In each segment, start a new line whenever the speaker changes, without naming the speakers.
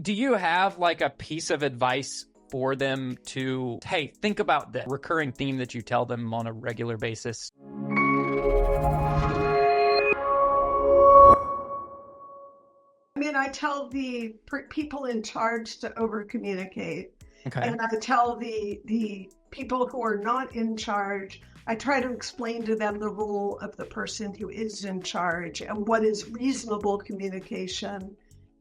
Do you have like a piece of advice for them to, hey, think about the recurring theme that you tell them on a regular basis?
I mean, I tell the people in charge to overcommunicate.
Okay.
And I tell the people who are not in charge, I try to explain to them the role of the person who is in charge and what is reasonable communication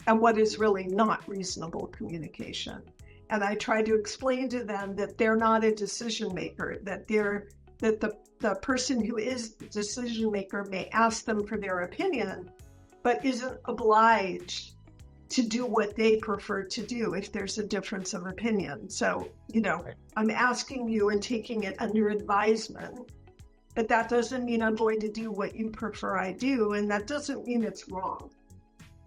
and what is really not reasonable communication. And I try to explain to them that they're not a decision maker, that the person who is the decision maker may ask them for their opinion, but isn't obliged to do what they prefer to do if there's a difference of opinion. So, right. I'm asking you and taking it under advisement, but that doesn't mean I'm going to do what you prefer I do, and that doesn't mean it's wrong.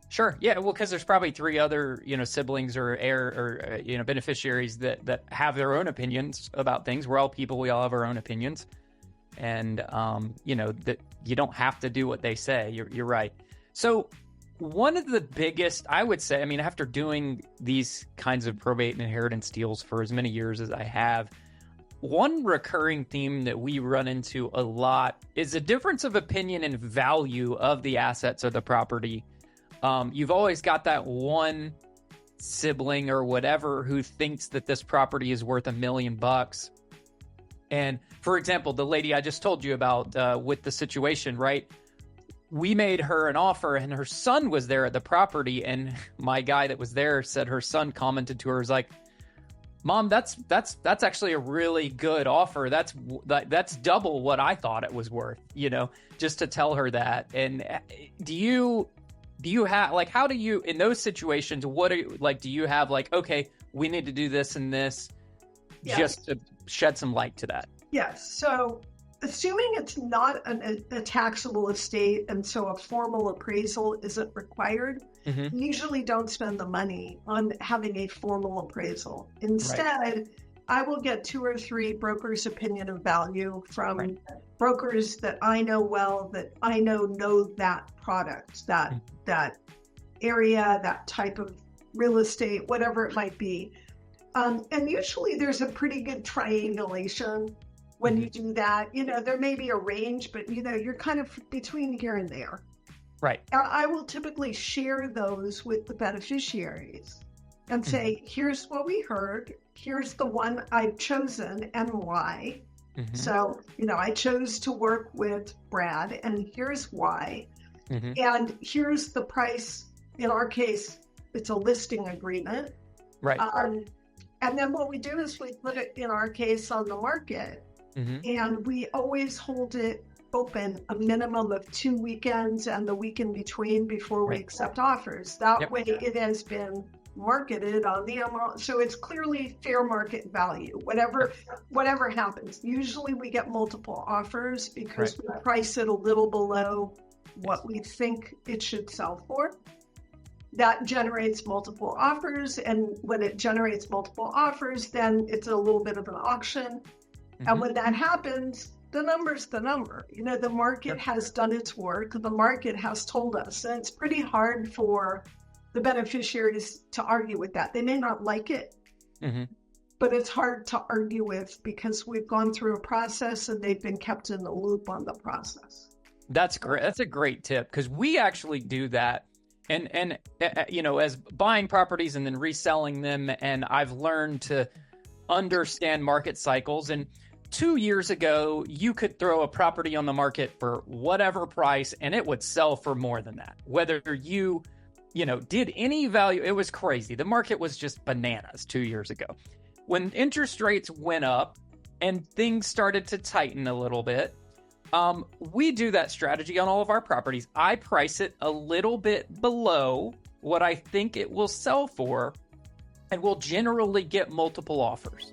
Sure. Yeah. Well, because there's probably 3 other, siblings or heir or, beneficiaries that have their own opinions about things. We're all people. We all have our own opinions. And, that you don't have to do what they say. You're right. So one of the biggest, I would say, after doing these kinds of probate and inheritance deals for as many years as I have, one recurring theme that we run into a lot is a difference of opinion and value of the assets or the property. You've always got that one sibling or whatever who thinks that this property is worth $1 million. And for example, the lady I just told you about with the situation, right? We made her an offer and her son was there at the property. And my guy that was there said her son commented to her, was like, Mom, that's actually a really good offer. That's double what I thought it was worth, just to tell her that. And do you have, like, how do you, in those situations, what are you, like, do you have like, okay, we need to do this and this, just to shed some light to that?
Yes. So assuming it's not a taxable estate and so a formal appraisal isn't required, usually don't spend the money on having a formal appraisal. Instead, right. I will get 2 or 3 brokers' opinion of value from right. brokers that I know well, that I know that product, that area, that type of real estate, whatever it might be. And usually there's a pretty good triangulation when you do that. There may be a range, but you're kind of between here and there.
Right.
I will typically share those with the beneficiaries and say, here's what we heard. Here's the one I've chosen and why. So, I chose to work with Brad and here's why. And here's the price. In our case, it's a listing agreement.
Right.
And then what we do is we put it, in our case, on the market. And we always hold it open a minimum of 2 weekends and the week in between before we accept offers. That way it has been marketed on the MLS. So it's clearly fair market value, whatever happens. Usually we get multiple offers because we price it a little below what we think it should sell for. That generates multiple offers. And when it generates multiple offers, then it's a little bit of an auction. And when that happens, the number's the number. The market has done its work. The market has told us. And it's pretty hard for the beneficiaries to argue with that. They may not like it, but it's hard to argue with because we've gone through a process and they've been kept in the loop on the process.
That's great. That's a great tip because we actually do that. And as buying properties and then reselling them, and I've learned to understand market cycles. And 2 years ago, you could throw a property on the market for whatever price and it would sell for more than that. Whether you did any value, it was crazy. The market was just bananas 2 years ago. When interest rates went up and things started to tighten a little bit, we do that strategy on all of our properties. I price it a little bit below what I think it will sell for, and we'll generally get multiple offers.